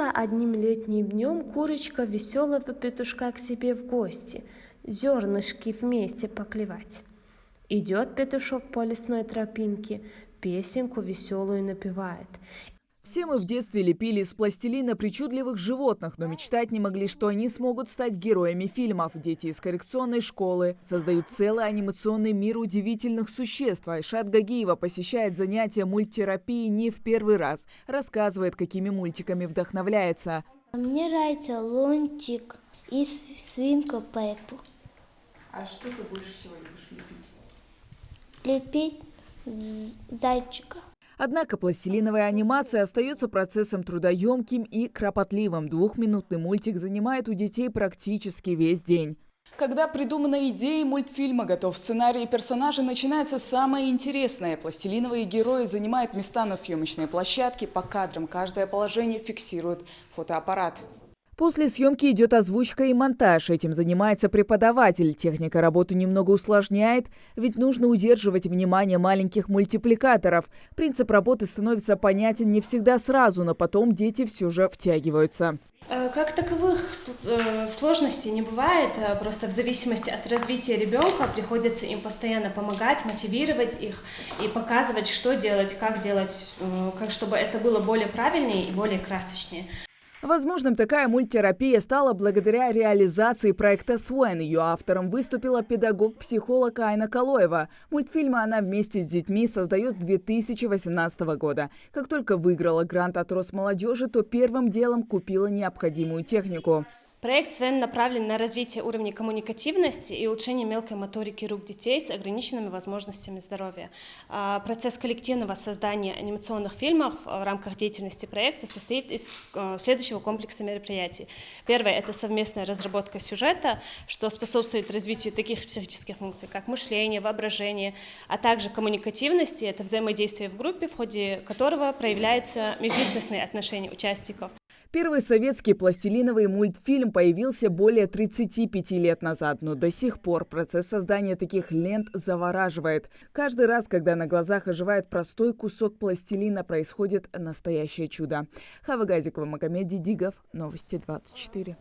Приехала одним летним днем курочка веселого петушка к себе в гости, зернышки вместе поклевать. Идет петушок по лесной тропинке, песенку веселую напевает. Все мы в детстве лепили из пластилина причудливых животных, но мечтать не могли, что они смогут стать героями фильмов. Дети из коррекционной школы создают целый анимационный мир удивительных существ. Айшат Гагиева посещает занятия мульттерапии не в первый раз. Рассказывает, какими мультиками вдохновляется. Мне нравится Лунтик и свинка Пеппа. А что ты больше всего любишь лепить? Лепить зайчика. Однако пластилиновая анимация остается процессом трудоемким и кропотливым. Двухминутный мультик занимает у детей практически весь день. Когда придумана идея мультфильма, готов сценарий и персонажи, начинается самое интересное. Пластилиновые герои занимают места на съемочной площадке. По кадрам каждое положение фиксирует фотоаппарат. После съемки идет озвучка и монтаж. Этим занимается преподаватель. Техника работы немного усложняет, ведь нужно удерживать внимание маленьких мультипликаторов. Принцип работы становится понятен не всегда сразу, но потом дети все же втягиваются. Как таковых сложностей не бывает, просто в зависимости от развития ребенка приходится им постоянно помогать, мотивировать их и показывать, что делать, как чтобы это было более правильнее и более красочнее. Возможным такая мульттерапия стала благодаря реализации проекта «Суэн». Ее автором выступила педагог-психолог Айна Калоева. Мультфильмы она вместе с детьми создает с 2018 года. Как только выиграла грант от Росмолодежи, то первым делом купила необходимую технику. Проект «Свен» направлен на развитие уровня коммуникативности и улучшение мелкой моторики рук детей с ограниченными возможностями здоровья. Процесс коллективного создания анимационных фильмов в рамках деятельности проекта состоит из следующего комплекса мероприятий. Первое – это совместная разработка сюжета, что способствует развитию таких психических функций, как мышление, воображение, а также коммуникативности – это взаимодействие в группе, в ходе которого проявляются межличностные отношения участников. Первый советский пластилиновый мультфильм появился более 35 лет назад, но до сих пор процесс создания таких лент завораживает. Каждый раз, когда на глазах оживает простой кусок пластилина, происходит настоящее чудо. Хава Газикова, Магомед Дидигов, Новости 24.